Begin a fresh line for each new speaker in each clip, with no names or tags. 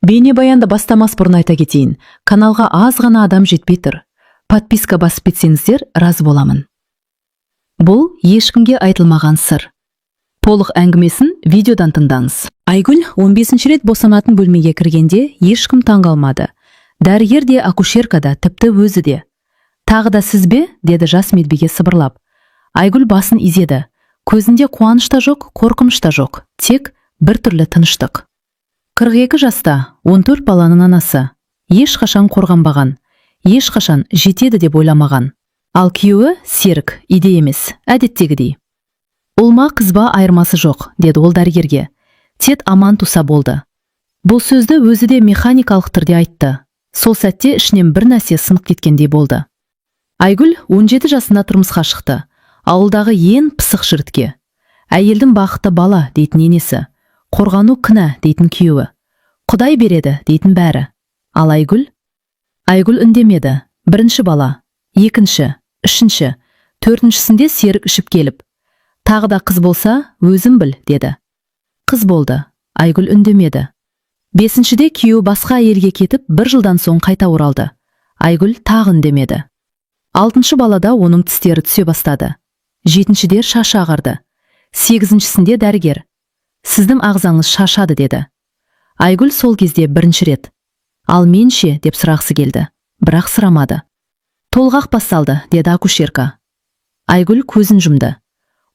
Бейнебаянды бастамас бұрын айта кетейін. Каналға аз ғана адам жетпей тұр. Подписка басып кетсеңіздер, разы боламын. Бұл ешкімге айтылмаған сыр. Толық әңгімесін видеодан тыңдаңыз. Айгүл 15-ші рет босанатын бөлмеге кіргенде ешкім таңғалмады. Дәрігер де, акушерка да, тіпті өзі де. Тағы да сіз бе? Деді жас медбике сыбырлап. Айгүл басын изеді. Көзінде қуаныш та жоқ, қорқыныш та жоқ. Тек бір түрлі тыныштық. 42 жаста, 14 баланың анасы. Ешқашан қорғанбаған. Ешқашан жетеді деп ойламаған. Ал күйеуі Серік, иде емес, әдеттегідей. Ұлма қызба айырмасы жоқ, деді ол дәрігерге. Тек аман туса болды. Бұл сөзді өзі де механикалық түрде айтты. Сол сәтте ішінен бір нәрсе сынып кеткендей болды. Айгүл 17 жасында тұрмысқа шықты. Ауылдағы ең пысық жігітке. Әйелдің бақыты бала дейтін енесі. Қорғану кінә дейтін күйеуі. Құдай береді дейтін бәрі. Ал Айгүл үндемеді. Бірінші бала, екінші, үшінші, төртіншісінде Серік ішіп келіп. Тағы да қыз болса, өзім біл, деді. Қыз болды. Айгүл үндемеді. Бесіншіде күйеуі басқа әйелге кетіп, бір жылдан соң қайта оралды. Айгүл тағы үндемеді. Алтыншы балада оның тістері түсе бастады. Жетіншіде шашы ағарды. Сегізіншісінде дәрігер. Сіздің ағзаңыз шашады, деді. Айгүл сол кезде бірінші рет. Ал мен ше, деп сұрағысы келді. Бірақ сұрамады. Толғақ басталды, деді акушерка. Айгүл көзін жұмды.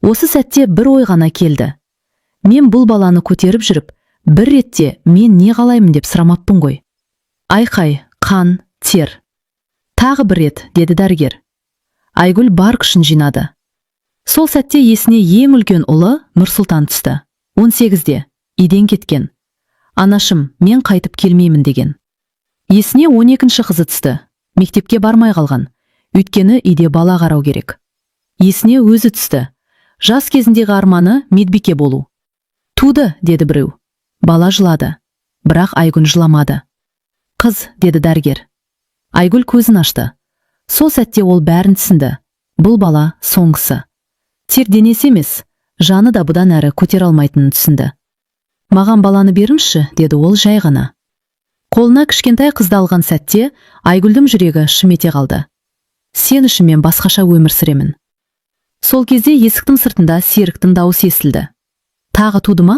Осы сәтте бір ой ғана келді. Мен бұл баланы көтеріп жүріп, бір ретте мен не қалаймын деп сұрамаппын ғой. Айқай, қан, тер. Тағы бір рет, деді дәрігер. Айгүл бар күшін жинады. Сол сәтте есіне ең үлкен ұлы Нұрсұлтан түсті. 18-де, иден кеткен. Анашым, мен қайтып келмеймін деген. Есіне 12-ші қызы түсті. Мектепке бармай қалған. Өйткені иде бала қарау керек. Есіне өзі түсті. Жас кезіндегі арманы медбике болу. Туды, деді біреу. Бала жылады. Бірақ Айгүл жыламады. Қыз, деді дәрігер. Айгүл көзін ашты. Сол сәтте ол бәрін түсінді. Бұл бала соңғысы. Тек денесі емес, жаны да бұдан әрі көтер алмайтынын түсінді. Маған баланы беріңізші, деді ол жай ғана. Қолына кішкентай қызды алған сәтте Айгүлдің жүрегі шым ете қалды. Сен үшін мен басқаша өмір сүремін. Сол кезде есіктің сыртында Серіктің дауысы естілді. Тағы туды ма?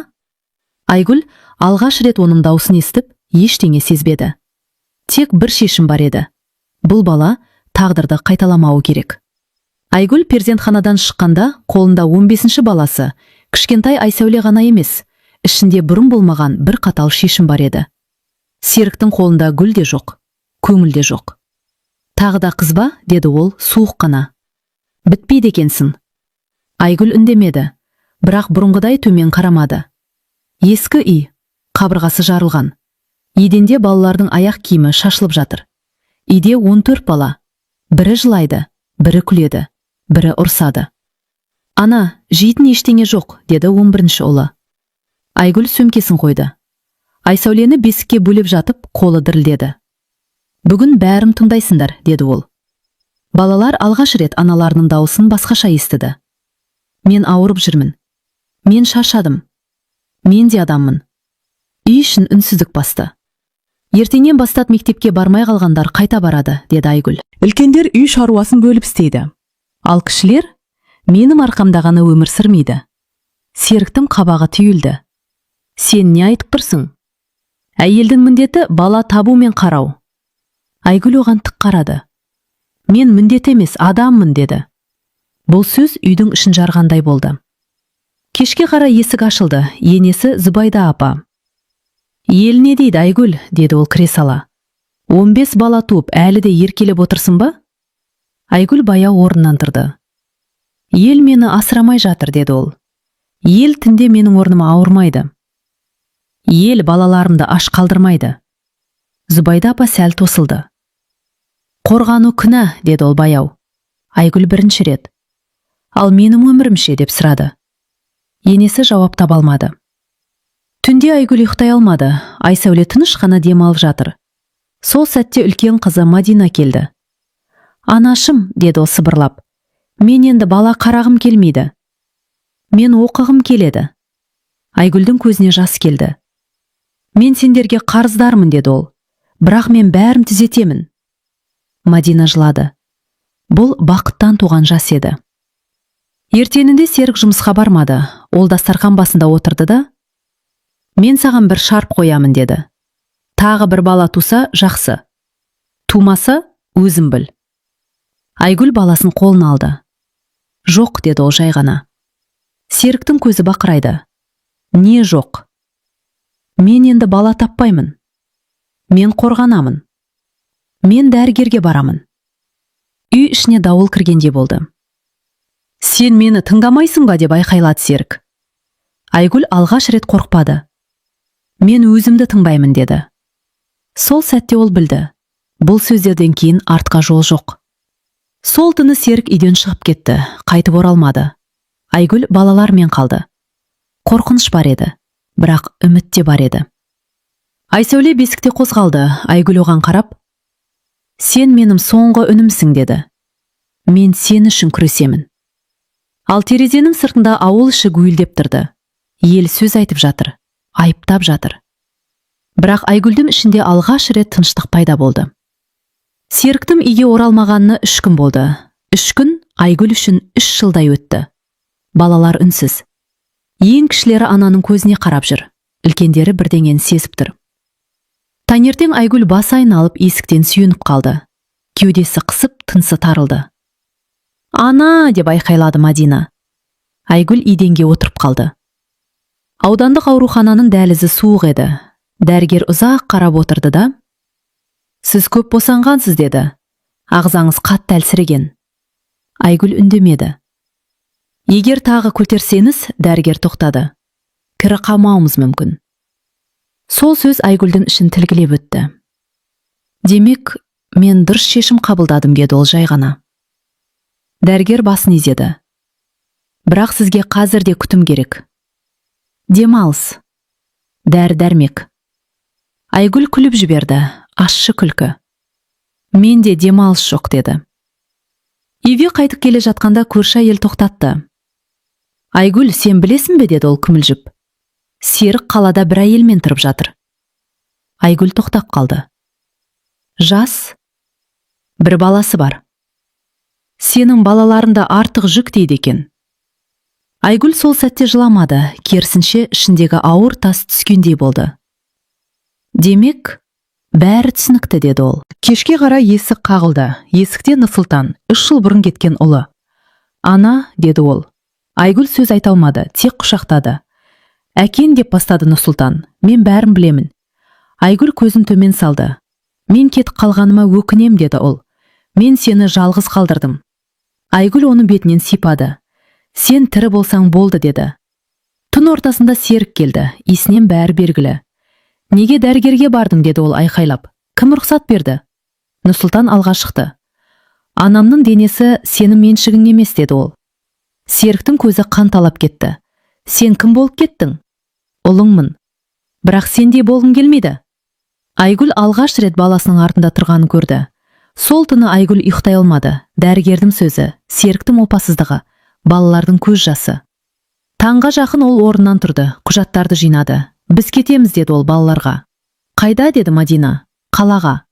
Айгүл алғаш рет оның дауысын естіп, ештеңе сезбеді. Тек бір шешім бар еді. Бұл бала тағдырды қайталамауы керек. Айгүл перзентханадан шыққанда қолында 15-ші баласы, кішкентай Айсәуле ғана емес, ішінде бұрын болмаған бір қатал шешім бар еді. Серіктің қолында гүл де жоқ, көңіл де жоқ. Тағы да қыз ба, деді ол суық қана. Бітпейді екенсің. Айгүл үндемеді, бірақ бұрынғыдай төмен қарамады. Ескі үй, қабырғасы жарылған. Еденде балалардың аяқ киімі шашылып жатыр. Иде 14 бала. Бірі жылайды, бірі күледі, бірі ұрсады. Ана, жейтін ештеңе жоқ, деді 11-ші ұлы. Айгүл сөмкесін қойды. Айсәулені бесікке бөлеп жатып, қолы дірілдеді. Бүгін бәрін тыңдайсыңдар, деді ол. Балалар алғаш рет аналарының дауысын басқаша естіді. Мен ауырып жүрмін. Мен шаршадым. Мен де адаммын. Үй ішін үнсіздік басты. Ертеңнен бастап мектепке бармай қалғандар қайта барады, деді Айгүл. Үлкендер үй шаруасын бөліп істейді. Ал кішілер менің арқамдағаны өмір сүрмейді. Серіктің қабағы түйілді. Сен не айтып тұрсың? Әйелдің міндеті бала табу мен қарау. Айгүл оған тік қарады. Мен міндет емес, адаммын, деді. Бұл сөз үйдің ішін жарғандай болды. Кешке қарай есік ашылды, енесі Зүбайда апа. Ел не дейді, Айгүл, деді ол кіре сала. 15 бала туып, әлі де еркелеп отырсың ба? Айгүл баяу орнынан тұрды. Ел мені асырамай жатыр, деді ол. Ел түнде менің орныма ауырмайды. Ел балаларымды аш қалдырмайды. Зүбайда апа сәл тосылды. Қорғану күнә, деді ол баяу. Айгүл бірінші рет. Ал менің өмірімше, деп сұрады. Енесі жауап таба алмады. Түнде Айгүл ұйықтай алмады. Айсәуле тыныш қана демалып жатыр. Сол сәтте үлкен қызы Мадина келді. Анашым, деді ол сыбырлап. Мен енді бала қарағым келмейді. Мен оқығым келеді. Айгүлдің көзіне жас келді. Мен сендерге қарыздармын, деді ол. Бірақ мен бәрін түзетемін. Мадина жылады. Бұл бақыттан туған жас еді. Ертеңінде Серік жұмысқа бармады. Ол дастархан басында отырды да: «Мен саған бір шарт қоямын», деді. «Тағы бір бала туса, жақсы. Тумаса, өзім біл». Айгүл баласын қолына алды. «Жоқ», деді ол жай ғана. Серіктің көзі бақырайды. «Не жоқ?» «Мен енді бала таппаймын. Мен қорғанамын. Мен дәрігерге барамын». Үй ішіне дауыл кіргендей болды. «Сен мені тыңдамайсың ба?» деп айқайлады Серік. Айгүл алғаш рет қорқпады. «Мен өзімді тыңдаймын», деді. Сол сәтте ол білді. Бұл сөздерден кейін артқа жол жоқ. Сол түні Серік үйден шығып кетті, қайтып оралмады. Айгүл балалармен қалды. Қорқыныш бар еді, бірақ үміт те бар еді. Айсәуле бесікте қозғалды. Айгүл оған қарап: «Сен менің соңғы үнімсің», деді. «Мен сен үшін күресемін». Ал терезенің сыртында ауыл іші гуілдеп тұрды. Ел сөз айтып жатыр, айыптап жатыр. Бірақ Айгүлдің ішінде алғаш рет тыныштық пайда болды. Серіктің үйге оралмағанына 3 күн болды. 3 күн Айгүл үшін 3 жылдай өтті. Балалар үнсіз. Ең кішілері ананың көзіне қарап жүр. Үлкендері бірдеңені сезіп тұр. Таңертең Айгүл бас айналып есіктен сүйеніп қалды. Кеудесі қысып, тынысы тарылды. «Ана!» деп айқайлады Мадина. Айгүл еденге отырып қалды. Аудандық аурухананың дәлізі суық еді. Дәрігер ұзақ қарап отырды да: «Сіз көп босанғансыз», деді. «Ағзаңыз қатты әлсіреген». Айгүл үндемеді. «Егер тағы көтерсеңіз», дәрігер тоқтады, «кірі қамауымыз мүмкін». Сол сөз Айгүлдің ішін тілгілеп өтті. «Демек, мен дұрыс шешім қабылдадым», деді ол жай ғана. Дәрігер басын изеді. «Бірақ сізге қазірде күтім керек. Демалыс. Дәрі-дәрмек». Айгүл күліп жіберді, ащы күлкі. «Менде демалыс жоқ», деді. Үйге қайтып келе жатқанда көрші әйел тоқтатты. «Айгүл, сен білесің бе?» деді ол күмілжіп. «Серік қалада бір әйелмен тұрып жатыр». Айгүл тоқтап қалды. «Жас. Бір баласы бар. Сенің балаларында артық жүк дейді екен». Айгүл сол сәтте жыламады, керісінше ішіндегі ауыр тас түскендей болды. «Демек, бәрі түсінікті», деді ол. Кешке қарай есік қағылды. Есікте Нұрсұлтан, 3 жыл бұрын кеткен ұлы. «Ана», деді ол. Айгүл сөз айта алмады, тек құшақтады. «Әкең» деп бастады Нұрсұлтан. «Мен бәрін білемін». Айгүл көзін төмен салды. «Мен кетіп қалғаныма өкінем», деді ол. «Мен сені жалғыз қалдырдым». Айгүл оны бетінен сипады. «Сен тірі болсаң болды», деді. Түн ортасында Серік келді. Есінен бәрі белгілі. «Неге дәрігерге бардың?» деді ол айқайлап. «Кім рұқсат берді?» Нұрсұлтан алға шықты. «Анамның денесі сенің меншігің емес», деді ол. Серіктің көзі қан талап кетті. «Сен кім болып кеттің?» «Ұлыңмын. Бірақ сендей болғың келмейді». Айгүл алғаш рет баласының артында тұрғанын көрді. Сол түні Айгүл ұйықтай алмады. Дәрігердің сөзі, Серіктің опасыздығы, балалардың көз жасы. Таңға жақын ол орнынан тұрды, құжаттарды жинады. «Біз кетеміз», деді ол балаларға. «Қайда?» деді Мадина. «Қалаға.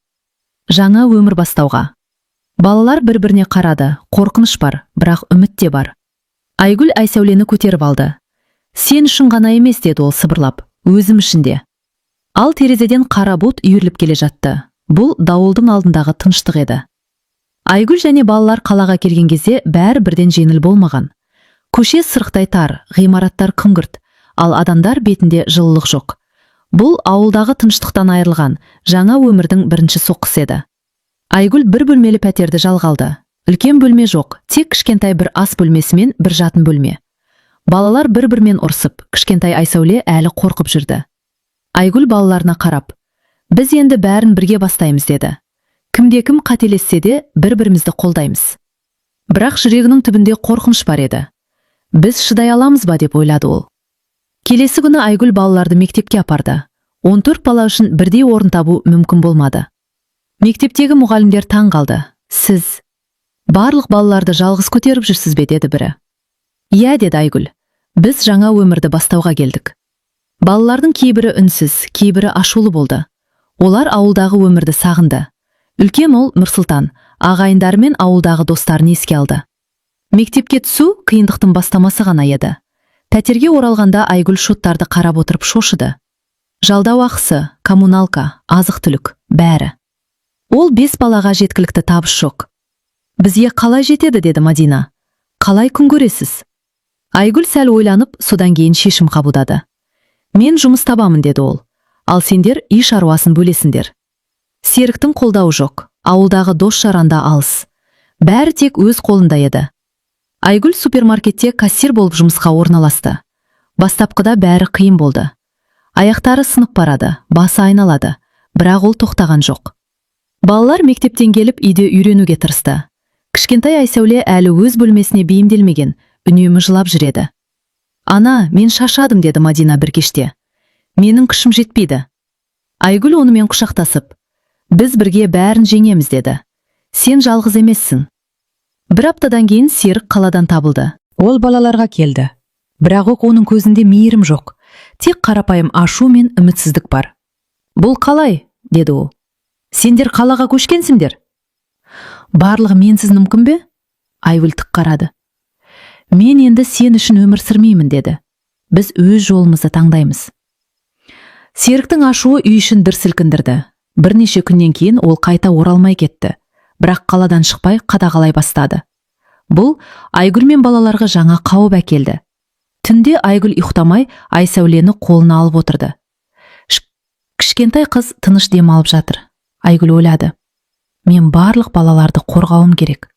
Жаңа өмір бастауға». Балалар бір-біріне қарады. Қорқыныш бар, бірақ үміт те бар. Айгүл Айсәулені көтеріп алды. «Сен үшін ғана емес», деді ол сыбырлап, «өзім үшін де». Ал терезеден қара бұлт үйіріліп келе жатты. Бұл дауылдың алдындағы тыныштық еді. Айгүл және балалар қалаға келген кезде бәрі бірден жеңіл болмаған. Көше сырықтай тар, ғимараттар күңгірт, ал адамдар бетінде жылылық жоқ. Бұл ауылдағы тыныштықтан айырылған жаңа өмірдің бірінші соққысы еді. Айгүл бір бөлмелі пәтерді жалға алды. Үлкен бөлме жоқ, тек кішкентай бір ас бөлмесі мен бір жатын бөлме. Балалар бір-бірімен ұрсып, кішкентай Айсәуле әлі қорқып жүрді. Айгүл балаларына қарап: «Біз енді бәрін бірге бастаймыз», деді. «Кімде-кім қателессе де бір-бірімізді қолдаймыз». Бірақ жүрегінің түбінде қорқыныш бар еді. «Біз шыдай аламыз ба?» деп ойлады ол. Келесі күні Айгүл балаларды мектепке апарды. 14 бала үшін бірдей орын табу мүмкін болмады. Мектептегі мұғалімдер таң қалды. «Сіз барлық балаларды жалғыз көтеріп жүрсіз бе?» деді бірі. «Иә», деді Айгүл. «Біз жаңа өмірді бастауға келдік». Балалардың кейбірі үнсіз, кейбірі ашулы болды. Олар ауылдағы өмірді сағынды. Үлкен ұл Нұрсұлтан ағайындары мен ауылдағы достарын еске алды. Мектепке түсу қиындықтың бастамасы ғана еді. Пәтерге оралғанда Айгүл шоттарды қарап отырып шошыды. Жалдау ақысы, коммуналка, азық-түлік, бәрі. Ол 5 балаға жеткілікті табыс жоқ. Бізге қалай жетеді, деді Мадина. Қалай күн көресіз? Айгүл сәл ойланып, содан кейін шешім қабылдады. Мен жұмыс табамын, деді ол. Ал сендер үй шаруасын бөлесіңдер. Серіктің қолдауы жоқ, ауылдағы дос жаранда алыс. Бәрі тек өз қолында еді. Айгүл супермаркетте кассир болып жұмысқа орналасты. Бастапқыда бәрі қиын болды. Аяқтары сынып барады, басы айналады, бірақ ол тоқтаған жоқ. Балалар мектептен келіп үйде үйренуге тырысты. Кішкентай Айсәуле әлі өз бөлмесіне бейімделмеген, үнемі жылап жүреді. Ана, мен шаршадым, деді Мадина бір кеште. Менің күшім жетпейді. Айгүл онымен құшақтасып, біз бірге бәрін жеңеміз, деді. Сен жалғыз емессің. Бір аптадан кейін Серік қаладан табылды. Ол балаларға келді. Бірақ оның көзінде мейірім жоқ. Тек қарапайым ашу мен үмітсіздік бар. Бұл қалай, деді ол. Сендер қалаға көшкенсіңдер? Барлығы менсіз мүмкін бе? Айгүл тік қарады. Мен енді сен үшін өмір сүрмеймін, деді. Біз өз жолымызды таңдаймыз. Серіктің ашуы үй ішін дүр сілкіндірді. Бірнеше күннен кейін ол қайта оралмай кетті. Бірақ қаладан шықпай қадағалай бастады. Бұл Айгүл мен балаларға жаңа қауіп әкелді. Түнде Айгүл ұйықтамай Айсәулені қолына алып отырды. Кішкентай қыз тыныш дем алып жатыр. Айгүл ойлады. Мен барлық балаларды қорғауым керек.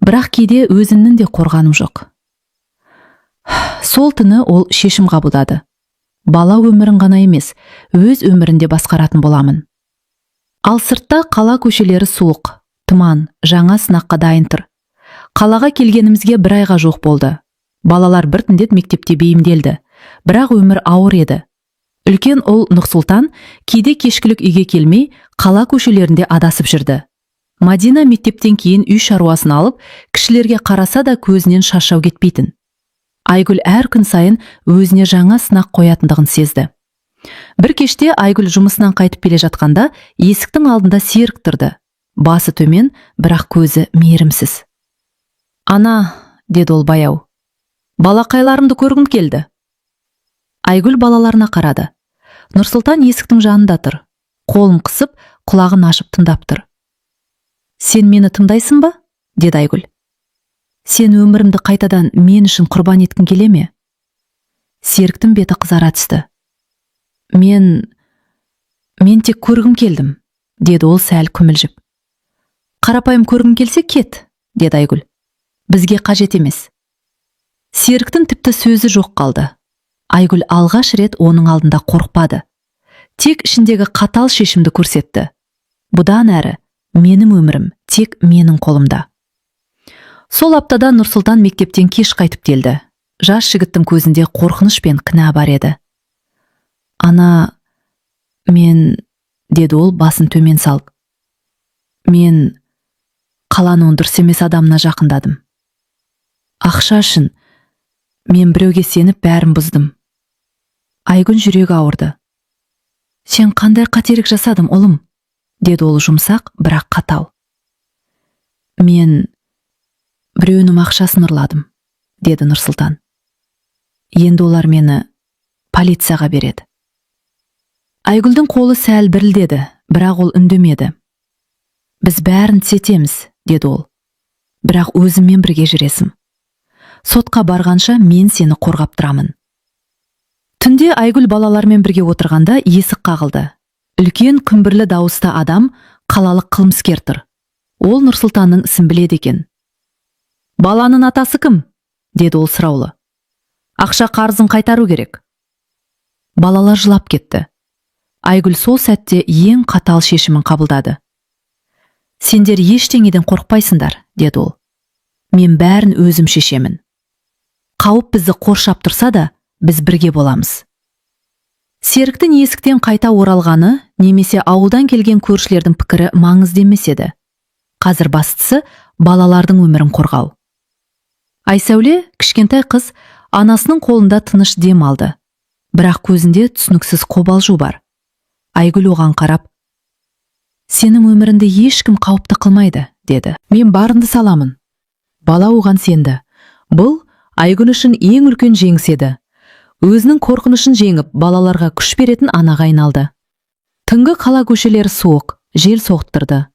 Бірақ кейде өзімнің де қорғаным жоқ. Сол түні ол шешім қабылдады. Бала өмірін ғана емес, өз өмірінде басқаратын боламын. Ал сыртта қала көшелері суық, тұман, жаңа сынаққа дайын тұр. Қалаға келгенімізге 1 айға жоқ болды. Балалар біртіндеп мектепте бейімделді, бірақ өмір ауыр еді. Үлкен ұл Нұрсұлтан кейде кешкілік үйге келмей, қала көшелерінде адасып жүрді. Мадина мектептен кейін үй шаруасын алып, кішілерге қараса да көзінен шаршау кетпейтін. Айгүл әр күн сайын өзіне жаңа сынақ қоятындығын сезді. Бір кеште Айгүл жұмысынан қайтып келе жатқанда, есіктің алдында Серік тұрды. Басы төмен, бірақ көзі мейірімсіз. Ана, деді ол баяу. Балақайларымды көргім келді. Айгүл балаларына қарады. Нұрсұлтан есіктің жанында тұр. Қолын қысып, құлағын ашып тыңдап тұр. Сен мені тыңдайсың ба? Деді Айгүл. Сен өмірімді қайтадан мен үшін құрбан еткің келе ме? Серіктің беті қызара түсті. Мен тек көргім келдім, деді ол сәл күмілжіп. Қарапайым көргім келсе кет, деді Айгүл. Бізге қажет емес. Серіктің тіпті сөзі жоқ қалды. Айгүл алғаш рет оның алдында қорықпады. Тек ішіндегі қатал шешімді көрсетті. Бұдан әрі, менің өмірім тек менің қолымда. Сол аптада Нұрсұлтан мектептен кеш қайтып келді. Жас жігіттің көзінде қорқыныш пен кінә бар еді. Ана, мен, деді ол басын төмен салып. Мен қаланың дұрыс емес адамына жақындадым. Ақша үшін мен біреуге сеніп бәрін бұздым. Айгүл жүрегі ауырды. Сен қандай қателік жасадым, ұлым? Деді ол жұмсақ, бірақ қатал. Мен біреуінің ақшасын ұрладым, деді Нұрсұлтан. Енді олар мені полицияға береді. Айгүлдің қолы сәл бірілдеді, бірақ ол үндемеді. Біз бәрін түзетеміз, деді ол. Бірақ өзіммен бірге жүресің. Сотқа барғанша мен сені қорғап тұрамын. Түнде Айгүл балалармен бірге отырғанда есік қағылды. Үлкен күмбірлі дауысты адам, қалалық қылмыскер тұр. Ол Нұрсұлтанның ісін біледі екен. Баланың атасы кім? Деді ол сұраулы. Ақша қарызын қайтару керек. Балалар жылап кетті. Айгүл сол сәтте ең қатал шешімін қабылдады. Сендер ештеңеден қорықпайсыңдар, деді ол. Мен бәрін өзім шешемін. Қауіп бізді қоршап тұрса да, біз бірге боламыз. Серіктің есіктен қайта оралғаны, немесе ауылдан келген көршілердің пікірі маңызды емес еді. Қазір бастысы балалардың өмірін қорғау. Айсәуле, кішкентай қыз, анасының қолында тыныш дем алды. бірақ көзінде түсініксіз қобалжу бар. Айгүл оған қарап, «Сенің өміріңді ешкім қауіпті қылмайды», деді. «Мен барымды саламын». Бала оған сенді. Бұл Айгүл үшін ең үлкен жеңіс еді. Өзінің қорқынышын жеңіп, балаларға күш беретін анаға айналды. Түнгі қала көшелері суық, жел соғып.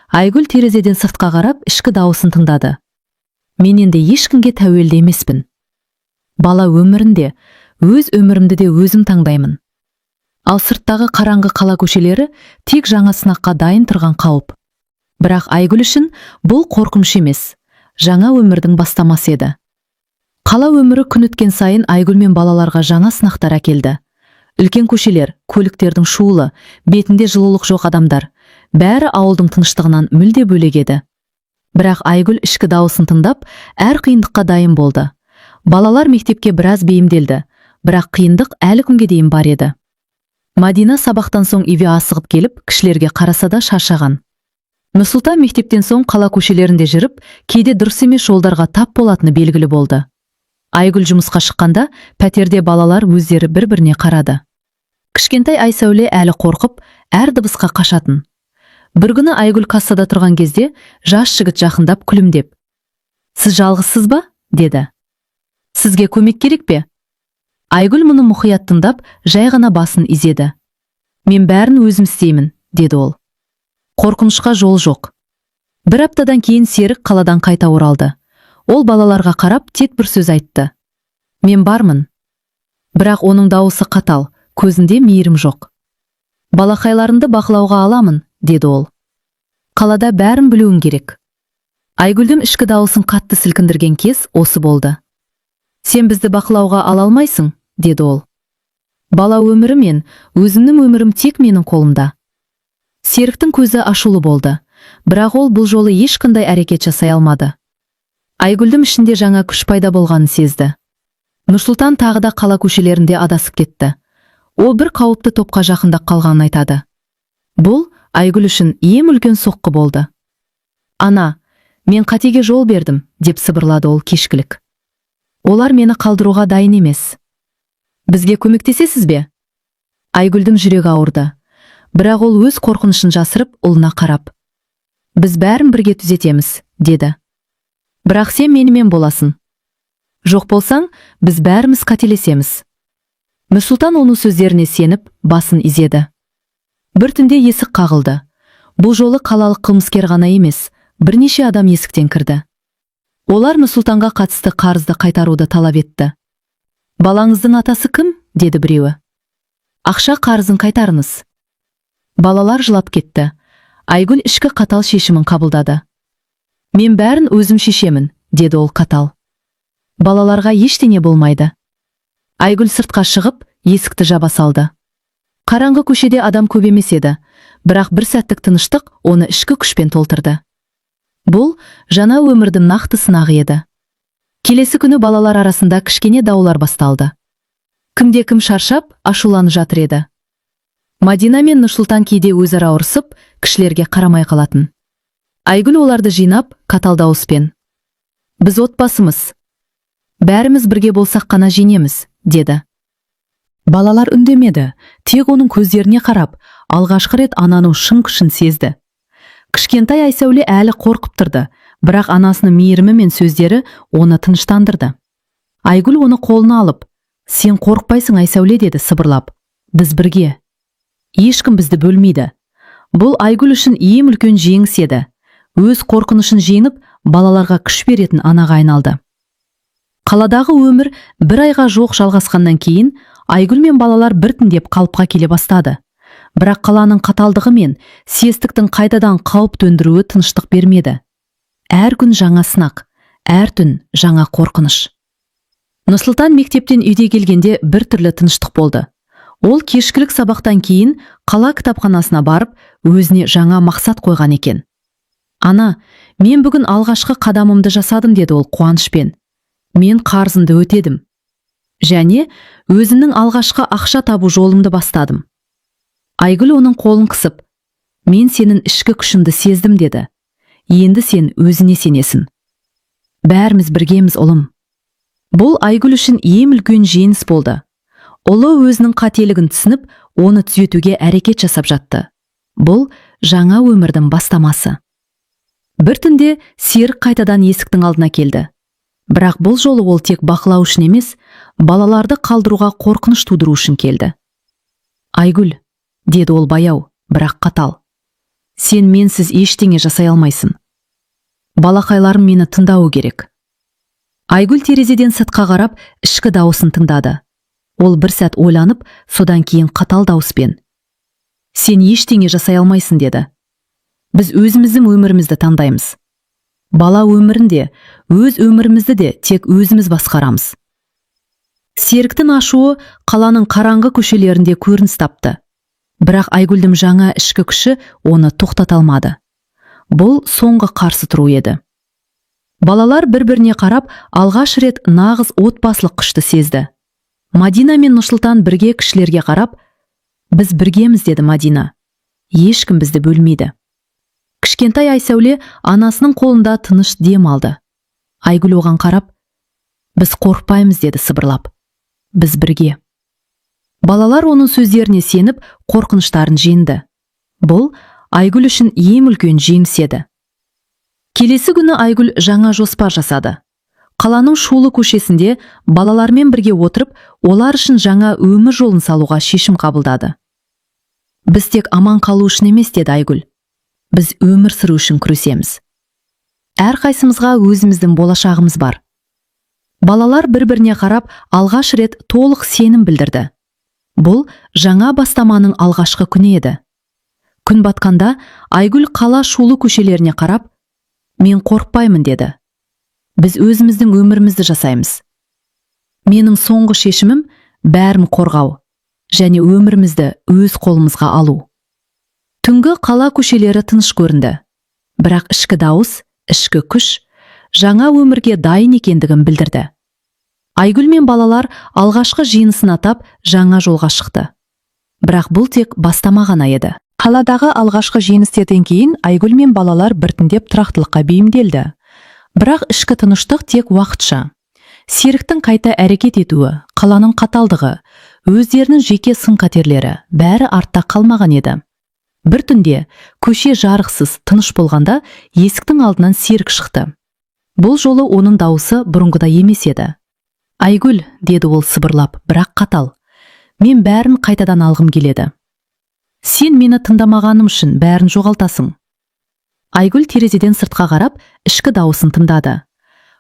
Айгүл терезеден сыртқа қарап, ішкі дауысын тыңдады. «Мен енді ешкімге тәуелді емеспін. Бала өмірінде, өз өмірімді де өзім таңдаймын». Ал сырттағы қараңғы қала көшелері тек жаңа сынаққа дайын тұрған қауіп. Бірақ Айгүл үшін бұл қорқыныш емес, жаңа өмірдің бастамасы еді. Қала өмірі күн өткен сайын Айгүл мен балаларға жаңа сынақтар әкелді. Үлкен көшелер, көліктердің шуылы, бетінде жылулық жоқ адамдар, бәрі ауылдың тыныштығынан мүлде бөлек еді. Бірақ Айгүл ішкі дауысын тыңдап, әр қиындыққа дайын болды. Балалар мектепке біраз бейімделді, бірақ қиындық әлі күнге дейін бар еді. Мадина сабақтан соң үйге асығып келіп, кішілерге қараса да шаршаған. Нұрсұлтан мектептен соң қала көшелерінде жүріп, кейде дұрыс емес жолдарға тап болатыны белгілі болды. Айгүл жұмысқа шыққанда, пәтерде балалар өздері бір-біріне қарады. Кішкентай Айсәуле әлі қорқып, әр дыбысқа қашатын. Бір күні Айгүл кассада тұрған кезде, жас жігіт жақындап күлімдеп, «Сіз жалғызсыз ба?» деді. «Сізге көмек керек пе?» Айгүл мұны мұқият тыңдап, жай ғана басын изеді. «Мен бәрін өзім істеймін», деді ол. Қорқынышқа жол жоқ. Бір аптадан кейін Серік қаладан қайта оралды. Ол балаларға қарап тек бір сөз айтты. «Мен бармын». Бірақ оның дауысы қатал, көзінде мейірім жоқ. «Балақайларымды бақылауға аламын», деді ол. «Қалада бәрін білуің керек». Айгүлдің ішкі дауысын қатты сілкіндірген кез осы болды. «Сен бізді бақылауға ала алмайсың», деді ол. «Бала өмірі мен өзімнің өмірім тек менің қолымда». Серіктің көзі ашулы болды, бірақ ол бұл жолы ешқандай әрекет жасай алмады. Айгүлдің ішінде жаңа күш пайда болғанын сезді. Нұрсұлтан тағы да қала көшелерінде адасып кетті. Ол бір қауіпті топқа жақындап қалғанын айтады. Бұл Айгүл үшін ең үлкен соққы болды. «Ана, мен қатеге жол бердім», деп сыбырлады ол кешкілік. «Олар мені қалдыруға дайын емес. Бізге көмектесесіз бе?» Айгүлдің жүрегі ауырды. Бірақ ол өз қорқынышын жасырып, ұлына қарап, «Біз бәрін бірге түзетеміз», деді. «Бірақ сен менімен боласың. Жоқ болсаң, біз бәріміз қателесеміз». Нұрсұлтан оның сөздеріне сеніп, басын изеді. Бір түнде есік қағылды. Бұл жолы қалалық қылмыскер ғана емес, бірнеше адам есіктен кірді. Олар Нұрсұлтанға қатысты қарызды қайтаруды талап етті. «Балаңыздың атасы кім?» деді біреуі. «Ақша қарызын қайтарыңыз». Балалар жылап кетті. Айгүл ішкі қатал шешімін қабылдады. «Мен бәрін өзім шешемін», деді ол қатал. «Балаларға ештеңе болмайды». Айгүл сыртқа шығып, есікті жаба салды. Қараңғы көшеде адам көп емес еді, бірақ бір сәттік тыныштық оны ішкі күшпен толтырды. Бұл жаңа өмірдің нақты сынағы еді. Келесі күні балалар арасында кішкене даулар басталды. Кімде-кім шаршап, ашуланып жатыр еді. Мадина мен Нұрсұлтан кейде өзара ұрсып, кішілерге қарамай қалатын. Айгүл оларды жинап, қатал дауыспен, «Біз отбасымыз. Бәріміз бірге болсақ қана жеңеміз», деді. Балалар үндемеді, тек оның көздеріне қарап, алғашқы рет ананың шын күшін сезді. Кішкентай Айсәуле әлі қорқып тұрды, бірақ анасының мейірімі мен сөздері оны тыныштандырды. Айгүл оны қолына алып, «Сен қорықпайсың, Айсәуле», деді сыбырлап. «Біз бірге. Ешкім бізді бөлмейді». Бұл Айгүл үшін ең үлкен жеңіс еді. Өз қорқынышын жеңіп, балаларға күш беретін анаға айналды. Қаладағы өмір бір айға жоқ жалғасқаннан кейін, Айгүл мен балалар біртіндеп қалыпқа келе бастады. Бірақ қаланың қаталдығы мен сестіктің қайтадан қауіп төндіруі тыныштық бермеді. Әр күн жаңа сынақ, әр түн жаңа қорқыныш. Нұрсұлтан мектептен үйде келгенде бір түрлі тыныштық болды. Ол кешкілік сабақтан кейін қала кітапханасына барып, өзіне жаңа мақсат қойған екен. «Ана, мен бүгін алғашқы қадамымды жасадым», деді ол қуанышпен. «Мен қарызымды өтедім. Және өзімнің алғашқы ақша табу жолымды бастадым». Айгүл оның қолын қысып, «Мен сенің ішкі күшіңді сездім», деді. «Енді сен өзіне сенесің. Бәріміз біргеміз, ұлым». Бұл Айгүл үшін ең үлкен жеңіс болды. Ұлы өзінің қателігін түсініп, оны түзетуге әрекет жасап жатты. Бұл жаңа өмірдің бастамасы. Бір түнде серік қайтадан есіктің алдына келді. Бірақ бұл жолы ол тек бақылау үшін емес, балаларды қалдыруға қорқыныш тудыру үшін келді. Айгүл, деді ол баяу, бірақ қатал. Сен менсіз ештеңе жасай алмайсың. Балақайларым мені тыңдауы керек. Айгүл терезеден сыртқа қарап, ішкі дауысын тыңдады. Ол бір сәт ойланып, содан кейін қатал дауыспен: Сен ештеңе жасай алмайсың, деді. Біз өзіміздің өмірімізді таңдаймыз. Бала өмірінде, өз өмірімізді де тек өзіміз басқарамыз. Серіктің ашуы қаланың қараңғы көшелерінде көрініс тапты. Бірақ Айгүлдің жаңа ішкі күші оны тоқтата алмады. Бұл соңғы қарсы тұру еді. Балалар бір-біріне қарап, алғаш рет нағыз отбасылық күшті сезді. Мадина мен Нұрсұлтан бірге кішілерге қарап: Біз біргеміз, деді Мадина. Ешкім бізді бөлмейді. Кішкентай Айсәуле анасының қолында тыныш дем алды. Айгүл оған қарап: Біз қорықпаймыз, деді сыбырлап. Біз бірге. Балалар оның сөздеріне сеніп, қорқыныштарын жеңді. Бұл Айгүл үшін ең үлкен жеңіс еді. Келесі күні Айгүл жаңа жоспар жасады. Қаланың шулы көшесінде балалармен бірге отырып, олар үшін жаңа өмір жолын салуға шешім қабылдады. Біз тек аман қалу үшін емес, деді Айгүл. Біз өмір сүру үшін күресеміз. Әрқайсымызға өзіміздің болашағымыз бар. Балалар бір-біріне қарап, алғаш рет толық сенім білдірді. Бұл жаңа бастаманың алғашқы күні еді. Күн батқанда Айгүл қала шулы көшелеріне қарап: Мен қорықпаймын, деді. Біз өзіміздің өмірімізді жасаймыз. Менің соңғы шешімім бәрін қорғау және өмірімізді өз қолымызға алу. Түнгі қала көшелері тыныш көрінді. Бірақ ішкі дауыс, ішкі күш жаңа өмірге дайын екендігін білдірді. Айгүл мен балалар алғашқы жиынысын атап жаңа жолға шықты. Бірақ бұл тек бастама ғана еді. Қаладағы алғашқы жиыныстерден кейін Айгүл мен балалар біртіндеп тұрақтылыққа бейімделді. Бірақ ішкі тыныштық тек уақытша. Серіктің қайта әрекет етуі, қаланың қаталдығы, өздерінің жеке сын-қатерлері бәрі артта қалмаған еді. Бір түнде көше жарықсыз, тыныш болғанда есіктің алдынан Серік шықты. Бұл жолы оның дауысы бұрынғыдай емес еді. Айгүл, деді ол сыбырлап, бірақ қатал. Мен бәрін қайтадан алғым келеді. Сен мені тыңдамағаным үшін бәрін жоғалтасың. Айгүл терезеден сыртқа қарап, ішкі дауысын тыңдады.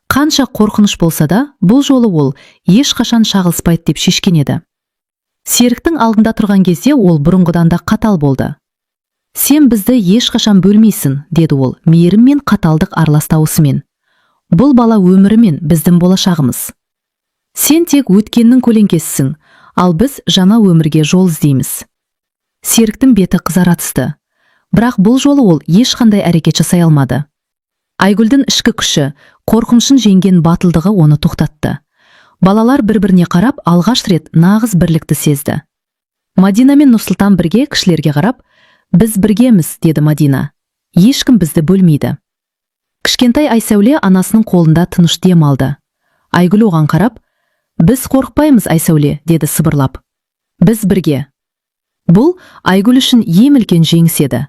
Қанша қорқыныш болса да, бұл жолы ол ешқашан шағылыспайды деп шешкен еді. Серіктің алдында тұрған кезде ол бұрынғыдан да қатал болды. Сен бізді ешқашан бөлмейсің, деді ол мейірім мен қаталдық аралас дауысымен. Бұл бала өмірі мен біздің болашағымыз. Сен тек өткеннің көлеңкесісің, ал біз жаңа өмірге жол іздейміз. Серіктің беті қызара түсті. Бірақ бұл жолы ол ешқандай әрекет жасай алмады. Айгүлдің ішкі күші, қорқынышын жеңген батылдығы оны тоқтатты. Балалар бір-біріне қарап, алғаш рет нағыз бірлікті сезді. Мадина мен Нұрсұлтан бірге кішілерге қарап: Біз біргеміз, деді Мадина. Ешкім бізді бөлмейді. Кішкентай Айсәуле анасының қолында тыныш дем алды. Айгүл оған қарап: Біз қорықпаймыз, Айсәуле, деді сыбырлап. Біз бірге. Бұл Айгүл үшін ең үлкен жеңіс еді.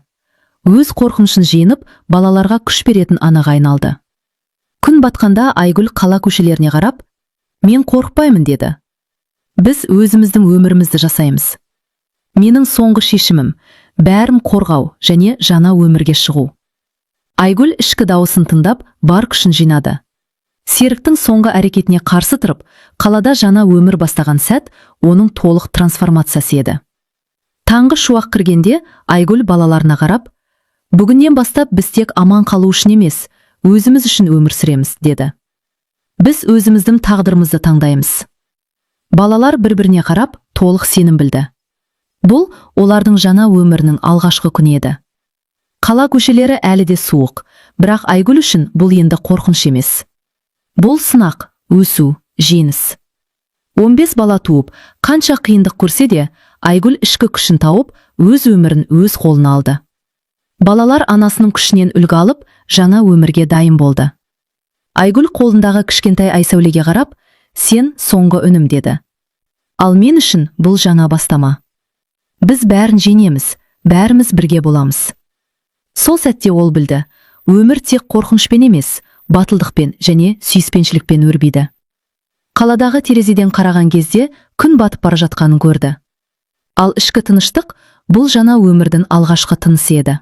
Өз қорқынышын жеңіп, балаларға күш беретін анаға айналды. Күн батқанда Айгүл қала көшелеріне қарап: Мен қорықпаймын, деді. Біз өзіміздің өмірімізді жасаймыз. Менің соңғы шешімім бәрін қорғау және жаңа өмірге шығу. Айгүл ішкі дауысын тыңдап, бар күшін жинады. Серіктің соңғы әрекетіне қарсы тұрып, қалада жаңа өмір бастаған сәт оның толық трансформациясы еді. Таңғы шуақ кіргенде Айгүл балаларына қарап: Бүгіннен бастап біз тек аман қалу үшін емес, өзіміз үшін өмір сүреміз, деді. Біз өзіміздің тағдырымызды таңдаймыз. Балалар бір-біріне қарап, толық сенім білді. Бұл олардың жаңа өмірінің алғашқы күні еді. Қала көшелері әлі де суық, бірақ Айгүл үшін бұл енді қорқыныш емес. Бұл сынақ, өсу, жеңіс. 15 бала туып, қанша қиындық көрсе де, Айгүл ішкі күшін тауып, өз өмірін өз қолына алды. Балалар анасының күшінен үлгі алып, жаңа өмірге дайын болды. Айгүл қолындағы кішкентай Айсәулеге қарап: Сен соңғы үнім, деді. Ал мен үшін бұл жаңа бастама. Біз бәрін жеңеміз, бәріміз бірге боламыз. Сол сәтте ол білді, өмір тек қорқынышпен емес, батылдықпен және сүйіспеншілікпен өрбиді. Қаладағы терезеден қараған кезде күн батып бара жатқанын көрді. Ал ішкі тыныштық бұл жаңа өмірдің алғашқы тынысы еді.